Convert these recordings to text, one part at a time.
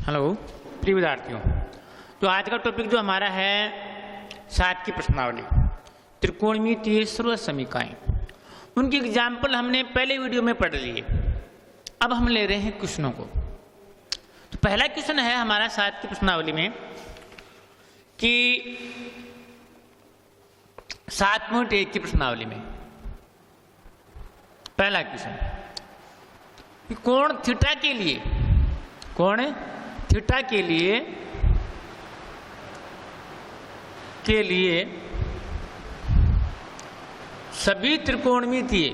Hello प्रिय विद्यार्थियों, तो आज का टॉपिक जो हमारा है 7 की प्रश्नावली, त्रिकोणमितीय सर्व समीकरण। उनकी एग्जाम्पल हमने पहले वीडियो में पढ़ लिए। अब हम ले रहे हैं क्वेश्चनों को। तो पहला क्वेश्चन है हमारा 7 की प्रश्नावली में कि 7.1 की प्रश्नावली में पहला क्वेश्चन, कोण थीटा के लिए, कोण थीटा के लिए सभी त्रिकोणमितीय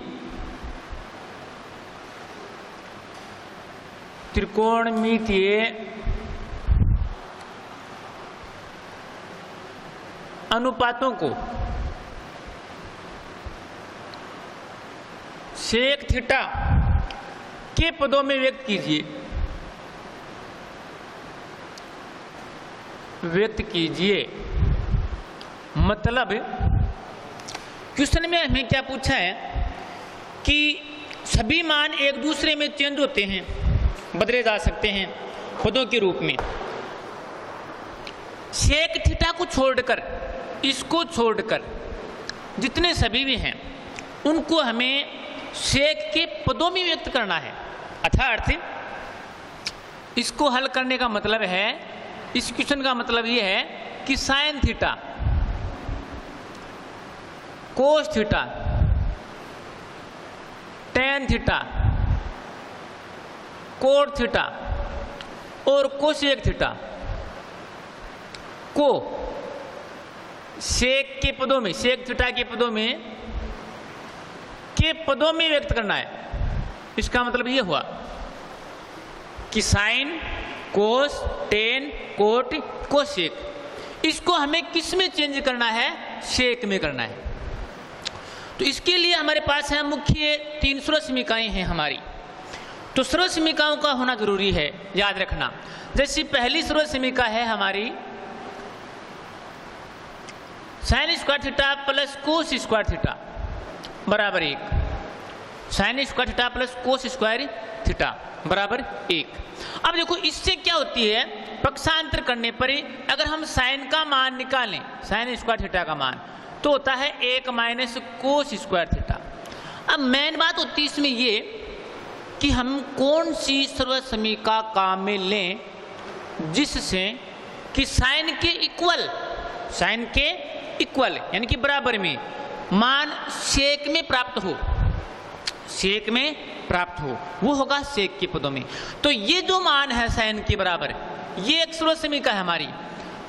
अनुपातों को सेक थीटा के पदों में व्यक्त कीजिए। मतलब क्वेश्चन में हमें क्या पूछा है कि सभी मान एक दूसरे में चेंज होते हैं, बदले जा सकते हैं पदों के रूप में। सेक थीटा को छोड़कर, इसको छोड़कर जितने सभी भी हैं उनको हमें सेक के पदों में व्यक्त करना है। अर्थात इसको हल करने का मतलब है, इस क्वेश्चन का मतलब यह है कि sine theta, cos theta, tan theta, cot theta और कोसेक थीटा को सेक के पदों में, सेक थीटा के पदों में व्यक्त करना है। इसका मतलब यह हुआ कि sign, cos, tan, coat, cosec, इसको हमें किस में चेंज करना है? सेक में करना है। तो इसके लिए हमारे पास है मुख्य 3 सर्व समीकरण हैं हमारी। तो सर्व समीकरणों का होना जरूरी है, याद रखना। जैसे पहली सर्व समीकरण है हमारी sine square theta plus cos square theta बराबर 1। Sine square theta plus cos square theta बराबर 1। अब देखो इससे क्या होती है, पक्षांतर करने पर अगर हम साइन का मान निकालें, साइन स्क्वायर थीटा का मान, तो होता है 1 माइनस कोस स्क्वायर थीटा। अब मेन बात होती है इसमें ये कि हम कौन सी सर्व समीकरण काम में लें जिससे कि साइन के इक्वल यानी कि बराबर में मान सेक में प्राप्त हो, सेक में प्राप्त हो, वो होगा सेक के पदों में। तो ये जो मान है साइन के बराबर, ये एक सर्व समीकरण है हमारी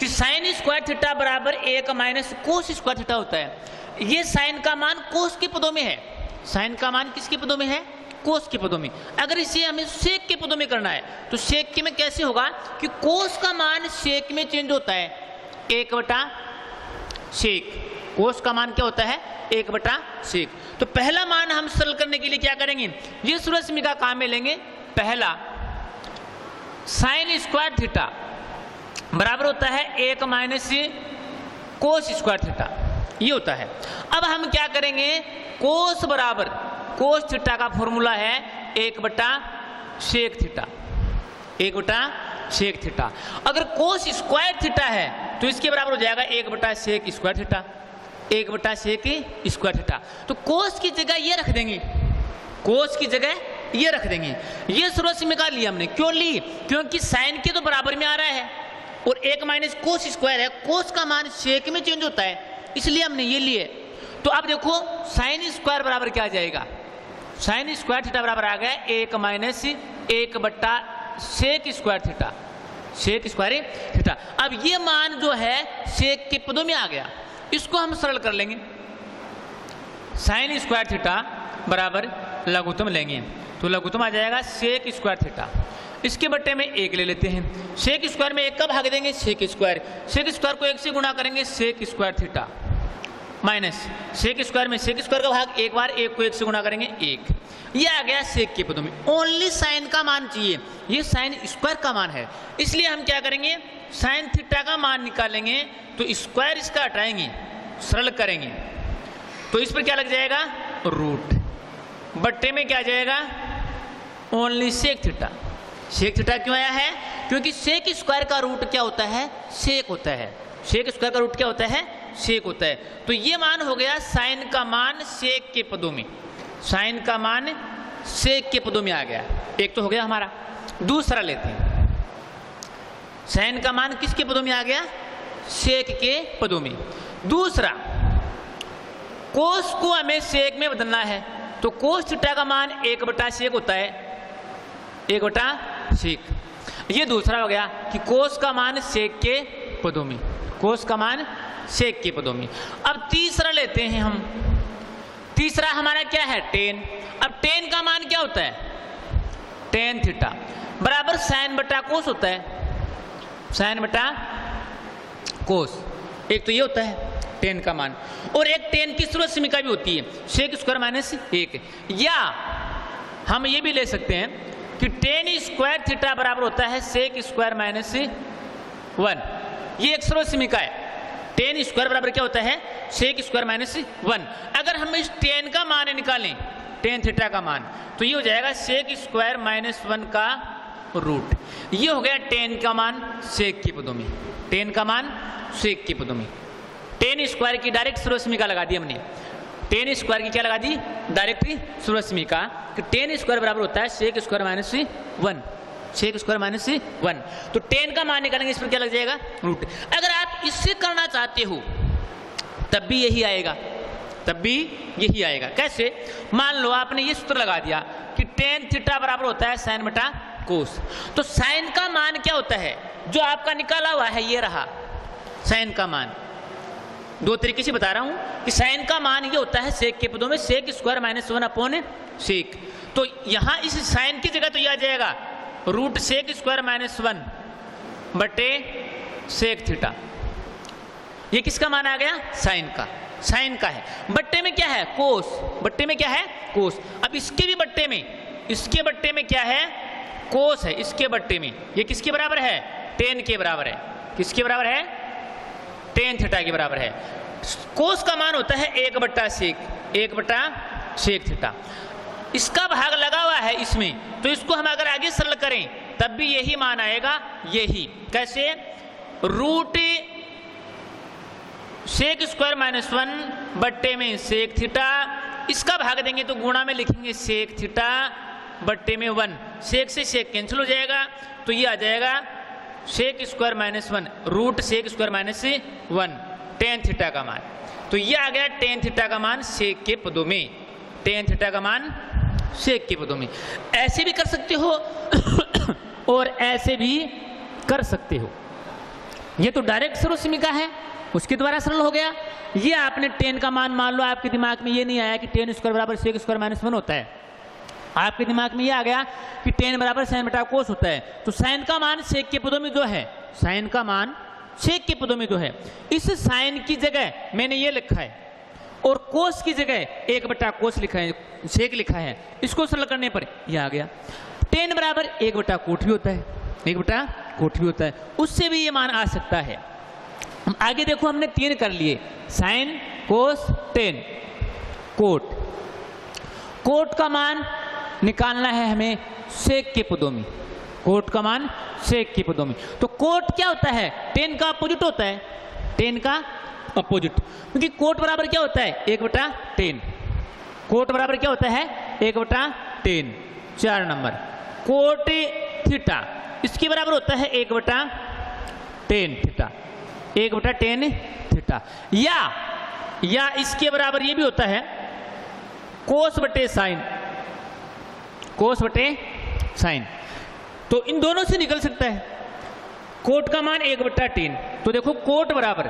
कि साइन स्क्वायर थीटा बराबर 1 माइनस कोस स्क्वायर थीटा होता है। ये साइन का मान कोस के पदों में है। साइन का मान किसके पदों में है? कोस के पदों में। अगर इसे हमें सेक के पदों में करना है तो सेक के में कैसे होगा कि कोस का मान सेक में चेंज होता है, 1 बटा सेक। कोस का मान क्या होता है? 1 बटा सेक। तो पहला मान हम सरल करने के लिए क्या करेंगे, ये सर्व समीकरण काम में लेंगे। पहला साइन स्क्वायर थीटा बराबर होता है 1 माइनस कोस स्क्वायर थीटा, ये होता है। अब हम क्या करेंगे, कोस बराबर, कोस थीटा का फॉर्मूला है 1 बटा सेक थीटा, 1 बटा सेक थीटा। अगर कोस स्क्वायर थीटा है तो इसके बराबर हो जाएगा 1 बटा सेक स्क्वायर थीटा, 1 बटा सेक स्क्वायर थीटा। तो कोस की जगह ये रख देंगे, कोस की जगह ये रख देंगे। ये सर्व समीकरण ली हमने, क्यों ली? क्योंकि साइन के तो बराबर में आ रहा है और 1 माइनस कोस स्क्वायर है, कोस का मान सेक में चेंज होता है, इसलिए हमने ये लिए। तो अब देखो साइन स्क्वायर बराबर क्या आ जाएगा, साइन स्क्वायर थीटा बराबर आ गया 1 माइनस 1 बटा sec square theta, sec square theta. अब ये मान जो है सेक के पदों में आ गया, इसको हम सरल कर लेंगे। साइन स्क्वायर थीटा बराबर लघुत्तम लेंगे तो लघुत्तम आ जाएगा सेक स्क्वायर थीटा, इसके बट्टे में 1 ले लेते हैं। सेक स्क्वायर में 1 का भाग देंगे सेक स्क्वायर, सेक स्क्वायर को 1 से गुणा करेंगे sec square theta, minus sec square में सेक स्क्वायर का भाग एक बार, 1 को 1 से गुणा करेंगे 1। ये आ गया सेक के पदों में। ओनली साइन का मान चाहिए, ये साइन स्क्वायर का मान है, इसलिए हम क्या करेंगे, साइन थीटा का मान निकालेंगे तो स्क्वायर इसका हटाएंगे, सरल करेंगे तो इस पर क्या लग जाएगा, रूट। बट्टे में क्या आ जाएगा, only sec theta. Sec theta क्यों आया है, क्योंकि सेक स्क्वायर का रूट क्या होता है, सेक होता है। सेक स्क्वायर का रूट क्या होता है, सेक होता है। तो ये मान हो गया साइन का मान सेक के पदों में, साइन का मान सेक के पदों में आ गया। एक तो हो गया हमारा। दूसरा लेते हैं, साइन का मान किसके पदों में आ गया, सेक के पदों में। दूसरा, कोस को हमें सेक में बदलना है, तो कोस थीटा का मान 1/सेक होता है, 1/सेक। ये दूसरा हो गया कि कोस का मान सेक के पदों में, कोस का मान सेक के पदों में। अब तीसरा लेते हैं हम। तीसरा हमारा क्या है, टेन। अब टेन का मान क्या होता है, टेन थीटा बराबर साइन बटा कोस होता है, साइन बटा कोस। एक तो ये होता है टेन का मान, और एक टेन की स्रोत सीमिका भी होती है, सेक स्क्वायर माइनस 1। या हम ये भी ले सकते हैं कि टेन स्क्वायर थीटा बराबर होता है सेक स्क्वायर माइनस 1। ये एक स्रोत सीमिका है। टेन स्क्वायर बराबर क्या होता है, सेक स्क्वायर माइनस 1। अगर हम इस टेन का मान निकालें, टेन थीटा का मान, तो ये हो जाएगा सेक स्क्वायर माइनस 1 का रूट। ये हो गया टेन का मान सेक के पदों में, टेन का मान सेक के पदों में। टेन स्क्वायर की डायरेक्ट स्रोत सीमिका लगा दी हमने, टेन स्क्वायर की क्या लगा दी, डायरेक्ट स्रोत सीमिका, कि टेन स्क्वायर बराबर होता है sec square minus 1, sec square minus 1। तो टेन का मान निकालेंगे, इस पर क्या लग जाएगा, रूट। अगर आप इससे करना चाहते हो तब भी यही आएगा, तब भी यही आएगा। कैसे, मान लो आपने ये सूत्र लगा दिया कि टेन थीटा बराबर होता है साइन बटा कोस। तो साइन का मान क्या होता है, जो आपका निकाला हुआ है ये रहा साइन का मान। दो तरीके से बता रहा हूं कि साइन का मान ये होता है सेक के पदों में, sec square minus 1 upon sec. तो यहां इस साइन की जगह तो ये आ जाएगा रूट सेक स्क्वायर माइनस 1 बटे सेक थीटा। ये किसका मान आ गया, साइन का, साइन का है। बट्टे में क्या है, कोस, बट्टे में क्या है, कोस। अब इसके भी बट्टे में, इसके बट्टे में क्या है, कोस है। इसके बट्टे में ये किसके बराबर है, टेन के बराबर है। किसके बराबर है, टेन थीटा के बराबर है। कोस का मान होता है 1/सेक, 1/सेक थीटा। इसका भाग लगा हुआ है इसमें, तो इसको हम अगर आगे सरल करें तब भी यही मान आएगा, यही। कैसे, रूट सेक स्क्वायर माइनस 1 बट्टे में सेक थीटा, इसका भाग देंगे तो गुणा में लिखेंगे सेक थीटा बट्टे में 1। सेक से सेक कैंसिल हो जाएगा, तो ये आ जाएगा sec square minus 1 root sec square minus 1, tan theta का मान। तो ये आ गया टेन थीटा का मान सेक के पदों में, टेन थीटा का मान सेक के पदों में। ऐसे भी कर सकते हो और ऐसे भी कर सकते हो। ये तो डायरेक्ट स्रोत सीमिका है, उसके द्वारा सरल हो गया। ये आपने टेन का मान, मान लो आपके दिमाग में ये नहीं आया कि टेन स्क्वायर बराबर सेक स्क्वायर माइनस 1 होता है, आपके दिमाग में ये आ गया कि टेन बराबर साइन बटा कोस होता है। तो साइन का मान सेक के पदों में जो है, साइन का मान सेक के पदों में जो है, इस साइन की जगह मैंने ये लिखा है और कोस की जगह 1/कोस लिखा है, सेक लिखा है। इसको सरल करने पर यह आ गया। टेन बराबर 1/कोट भी होता है, 1/कोट भी होता है, उससे भी ये मान आ सकता है। हम आगे देखो, हमने 3 कर लिए, sine cos tan cot. Cot का मान निकालना है हमें सेक के पदों में, कोट का मान सेक के पदों में। तो कोट क्या होता है, टेन का अपोजिट होता है, टेन का अपोजिट। क्योंकि कोट बराबर क्या होता है, 1/10। कोट बराबर क्या होता है, 1/10। 4 नंबर कोट थीटा, इसके बराबर होता है 1/10 थीटा, 1/10 थीटा। या इसके बराबर ये भी होता है कोस बटे साइन, कोस बटे साइन। तो इन दोनों से निकल सकता है। कोट का मान 1/10, तो देखो कोट बराबर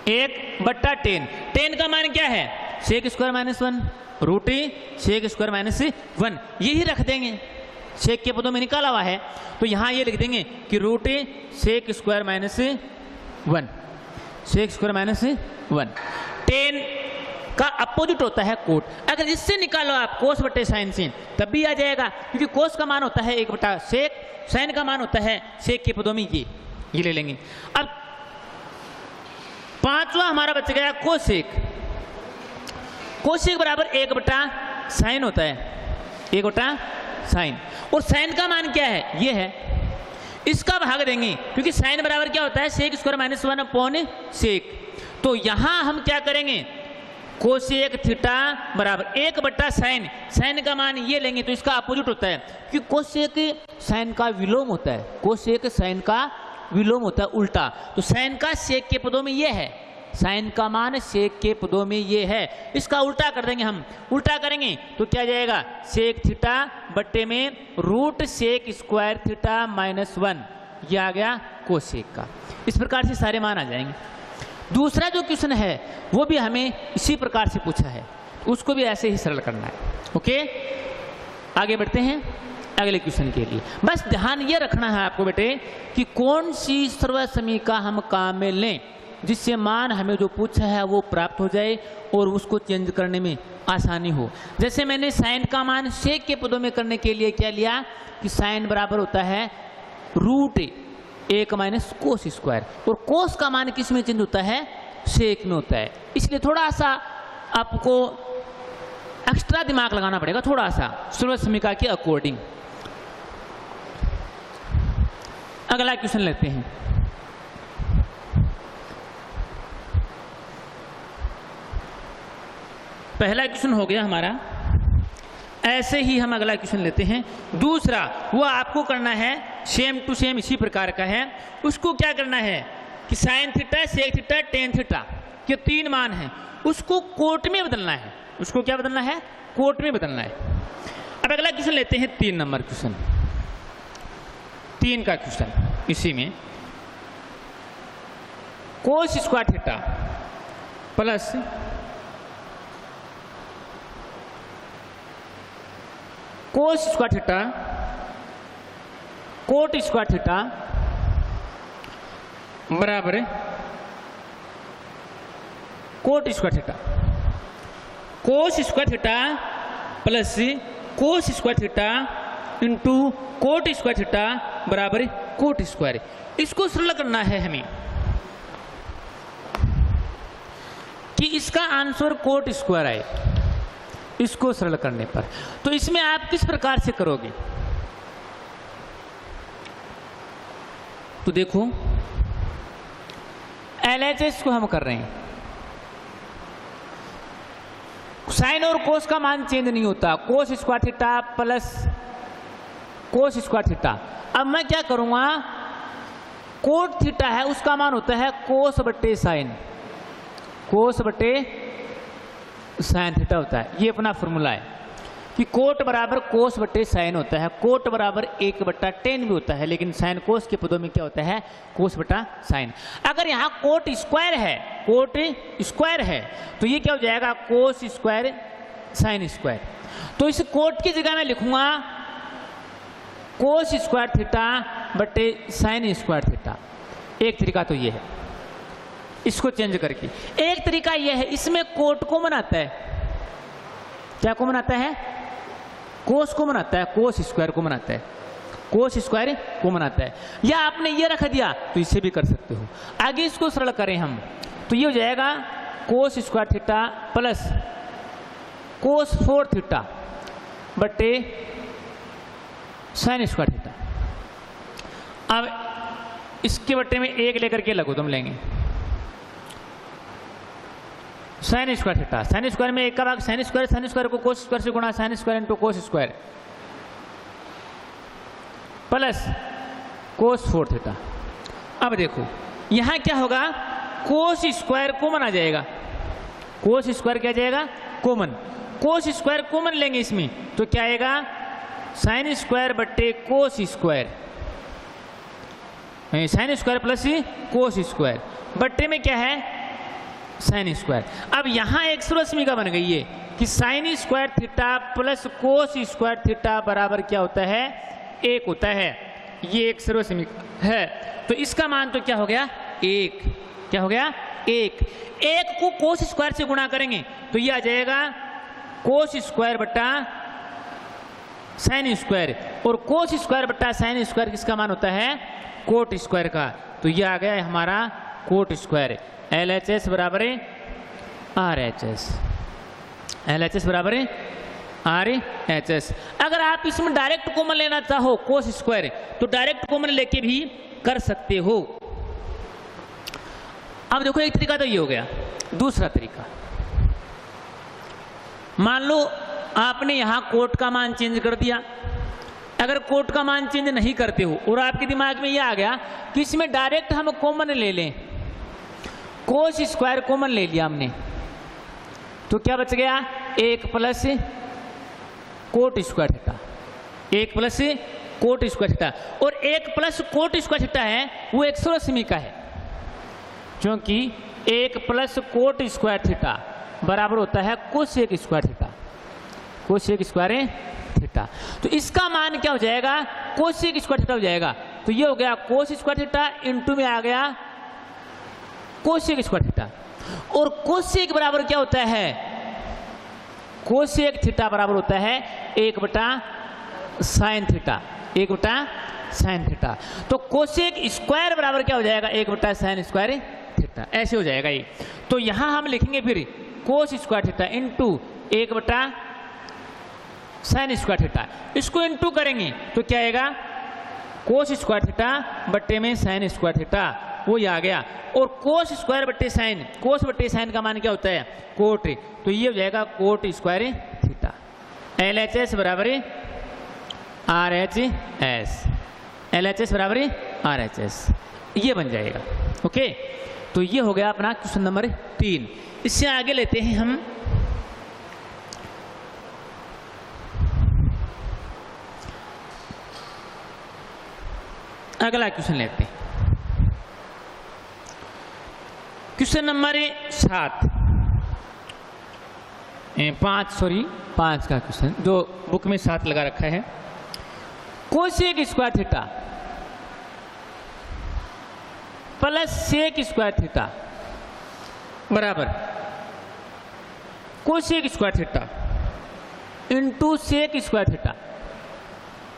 1/10। टेन का मान क्या है, sec square minus 1 root sec square minus 1, यही रख देंगे। सेक के पदों में निकाला हुआ है, तो यहां ये लिख देंगे कि root sec square minus 1, sec square minus 1। Tan का अपोजिट होता है कोट। अगर इससे निकालो आप कोस बटे साइन से, तब भी आ जाएगा, क्योंकि कोस का मान होता है 1/सेक, साइन का मान होता है सेक के पदों में ये ले लेंगे। अब पांचवा हमारा बच गया कोसेक। कोसेक बराबर 1/साइन होता है, 1/साइन। और साइन का मान क्या है, ये है इसका भाग देंगे, क्योंकि साइन बराबर क्या होता है, sec square minus 1 upon sec. तो यहां हम क्या करेंगे, कोसेक थीटा बराबर 1/साइन, साइन का मान ये लेंगे तो इसका अपोजिट होता है, क्योंकि कोसेक साइन का विलोम होता है, कोसेक साइन का विलोम होता है उल्टा। तो साइन का सेक के पदों में ये है, साइन का मान सेक के पदों में ये है, इसका उल्टा कर देंगे हम। उल्टा करेंगे तो क्या जाएगा, सेक थीटा बट्टे में root sec square theta minus 1, ये आ गया कोसेक का। इस प्रकार से सारे मान आ जाएंगे। दूसरा जो क्वेश्चन है वो भी हमें इसी प्रकार से पूछा है, उसको भी ऐसे ही सरल करना है। ओके, आगे बढ़ते हैं अगले क्वेश्चन के लिए। बस ध्यान ये रखना है आपको बेटे कि कौन सी सर्वसमीका हम काम में लें जिससे मान हमें जो पूछा है वो प्राप्त हो जाए और उसको चेंज करने में आसानी हो। जैसे मैंने साइन का मान सेक के पदों में करने के लिए क्या लिया कि साइन बराबर होता है रूट 1 माइनस कोस स्क्वायर, और कोस का मान किस में चेंज होता है, सेक में होता है। इसलिए थोड़ा सा आपको एक्स्ट्रा दिमाग लगाना पड़ेगा, थोड़ा सा सर्वसमीका के अकॉर्डिंग। अगला क्वेश्चन लेते हैं। पहला क्वेश्चन हो गया हमारा, ऐसे ही हम अगला क्वेश्चन लेते हैं। दूसरा वो आपको करना है सेम टू सेम इसी प्रकार का है। उसको क्या करना है कि sine theta, sec theta, tan theta के 3 मान हैं, उसको कोट में बदलना है। उसको क्या बदलना है, कोट में बदलना है। अब अगला क्वेश्चन लेते हैं 3 नंबर क्वेश्चन, 3 का क्वेश्चन। इसी में cos square theta plus cos square theta cot square theta बराबर cot square theta, cos square theta plus cos square theta into cot square theta बराबर कोट स्क्वायर। इसको सरल करना है हमें कि इसका आंसर कोट स्क्वायर आए, इसको सरल करने पर। तो इसमें आप किस प्रकार से करोगे, तो देखो LHS को हम कर रहे हैं, साइन और कोस का मान चेंज नहीं होता, कोस square theta plus cos square theta. अब मैं क्या करूंगा, कोट थीटा है उसका मान होता है कोस बट्टे साइन, कोस बट्टे साइन थीटा होता है। ये अपना फॉर्मूला है कि कोट बराबर कोस बट्टे साइन होता है, कोट बराबर 1/10 भी होता है, लेकिन साइन कोस के पदों में क्या होता है, कोस बटा साइन। अगर यहाँ कोट स्क्वायर है, कोट स्क्वायर है तो ये क्या हो जाएगा, कोस स्क्वायर साइन स्क्वायर। तो इस कोट की जगह मैं लिखूंगा कोस स्क्वायर थीटा बट्टे साइन स्क्वायर थीटा। एक तरीका तो ये है इसको चेंज करके। एक तरीका यह है, इसमें कोट को बनाता है, क्या को बनाता है, कोस को बनाता है, कोस स्क्वायर को बनाता है, कोस स्क्वायर को बनाता है। या आपने ये रख दिया तो इससे भी कर सकते हो। आगे इसको सरल करें हम तो ये हो जाएगा कोस स्क्वायर थीटा प्लस कोस 4 थीटा बट्टे साइन स्क्वायर थीटा। अब इसके बट्टे में 1 लेकर के लघुत्तम लेंगे, sine square theta, sine square में 1 का भाग साइन स्क्वायर को कोस स्क्वायर से गुणा sine square into cos square plus cos 4 theta. अब देखो यहां क्या होगा, कोस स्क्वायर कॉमन आ जाएगा, कोस स्क्वायर क्या जाएगा, कॉमन। कोस स्क्वायर कॉमन लेंगे इसमें तो क्या आएगा, साइन स्क्वायर बट्टे cos square, sine square plus cos square बट्टे में क्या है, साइन स्क्वायर। अब यहां एक सर्वसमीका बन गई है कि sine square theta plus cos square theta बराबर क्या होता है, 1 होता है। ये एक सर्वसमीका है, तो इसका मान तो क्या हो गया, 1। क्या हो गया, 1। 1 को कोस स्क्वायर से गुणा करेंगे तो ये आ जाएगा कोस स्क्वायर बट्टा साइन स्क्वायर, और कोस स्क्वायर बट्टा साइन स्क्वायर किसका मान होता है, कोट स्क्वायर का। तो ये आ गया है हमारा कोट स्क्वायर। LHS बराबर RHS, LHS बराबर RHS। अगर आप इसमें डायरेक्ट कॉमन लेना चाहो कोस स्क्वायर, तो डायरेक्ट कॉमन लेके भी कर सकते हो। अब देखो एक तरीका तो ये हो गया। दूसरा तरीका, मान लो आपने यहां कोट का मान चेंज कर दिया। अगर कोट का मान चेंज नहीं करते हो और आपके दिमाग में ये आ गया कि इसमें डायरेक्ट हम कॉमन ले लें, कोस स्क्वायर कॉमन ले लिया हमने, तो क्या बच गया? 1 plus coat square theta, 1 plus coat square theta. और 1 प्लस कोट स्क्वायर थीटा है वो 180 का है, क्योंकि 1 प्लस कोट स्क्वायर थीटा बराबर होता है cosec square theta, cosec square theta. तो इसका मान क्या हो जाएगा? कोसेक स्क्वायर थीटा हो जाएगा। तो ये हो गया कोस स्क्वायर थीटा, इंटू में आ गया कोसेक स्क्वायर थीटा। और कोसेक बराबर क्या होता है? कोसेक थीटा बराबर होता है 1 बटा साइन थीटा, 1 बटा साइन थीटा। तो कोसेक स्क्वायर बराबर क्या हो जाएगा? 1 बटा साइन स्क्वायर थीटा, ऐसे हो जाएगा ये। तो यहां हम लिखेंगे फिर कोस स्क्वायर थीटा इंटू 1 बटा साइन स्क्वायर थीटा। इसको इंटू करेंगे तो क्या आएगा? कोस स्क्वायर थीटा बट्टे में साइन स्क्वायर थीटा, वो ही आ गया। और कोस स्क्वायर बट्टे साइन, कोस बट्टे साइन का मान क्या होता है? कोट। तो ये हो जाएगा कोट स्क्वायर थीटा। LHS बराबर RHS, LHS बराबर RHS, ये बन जाएगा। ओके, तो ये हो गया अपना क्वेश्चन नंबर 3। इससे आगे लेते हैं हम अगला क्वेश्चन लेते हैं, क्वेश्चन नंबर 7, 5 का क्वेश्चन जो बुक में 7 लगा रखा है। Cosec square theta plus sec square theta बराबर cosec square theta into sec square theta.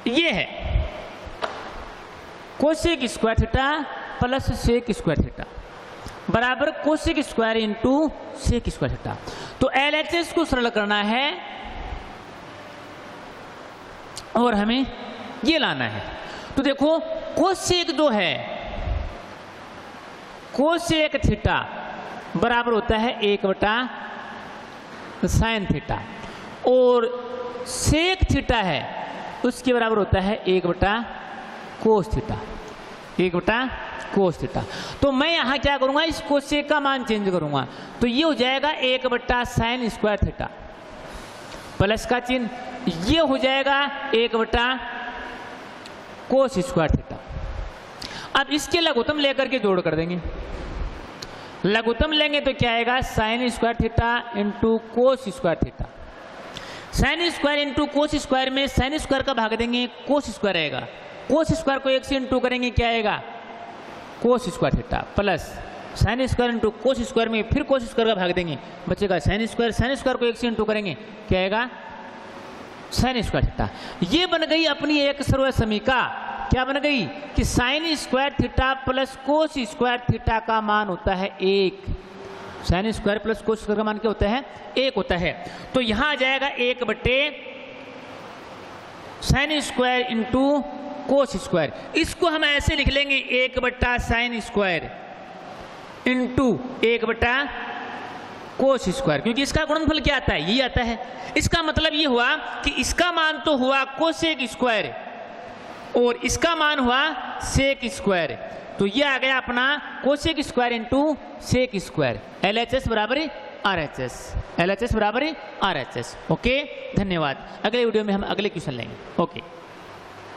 ये है cosec square theta plus sec square theta बराबर cosec square into sec square theta. तो LHS को सरल करना है और हमें ये लाना है। तो देखो कोसेक जो है, कोसेक थीटा बराबर होता है 1 बटा साइन थीटा, और सेक थीटा है उसके बराबर होता है 1 बटा कोस थीटा, 1 बटा कोस थीटा। तो मैं यहाँ क्या करूँगा? इस कोसेक का मान चेंज करूँगा, तो ये हो जाएगा 1 बटा साइन स्क्वायर थीटा, प्लस का चिन्ह, ये हो जाएगा 1 बटा कोस स्क्वायर थीटा। अब इसके लघुत्तम लेकर के जोड़ कर देंगे। लघुत्तम लेंगे तो क्या आएगा? Sine square theta into cos square theta. Sine square into cos square में साइन स्क्वायर का भाग देंगे, कोस स्क्वायर आएगा। कोस स्क्वायर को 1 से इंटू करेंगे, क्या आएगा? कोस square theta, plus sine square into cos square में फिर कोस स्क्वायर का भाग देंगे, बचेगा साइन स्क्वायर। साइन स्क्वायर को 1 से इंटू करेंगे, क्या आएगा? Sine square theta. ये बन गई अपनी एक सर्व समीका। क्या बन गई? कि sine square theta plus cos square theta का मान होता है 1। Sine square plus cos square का मान क्या होता है? 1 होता है। तो यहां आ जाएगा 1 बटे sine square into cos square. इसको हम ऐसे लिख लेंगे 1 बटा साइन स्क्वायर इंटू 1 बटा कोस स्क्वायर, क्योंकि इसका गुणनफल क्या आता है? ये आता है। इसका मतलब ये हुआ कि इसका मान तो हुआ कोसेक स्क्वायर और इसका मान हुआ सेक स्क्वायर। तो ये आ गया अपना cosec square into sec square. LHS बराबर RHS, LHS बराबर RHS। ओके, धन्यवाद। अगले वीडियो में हम अगले क्वेश्चन लेंगे। ओके।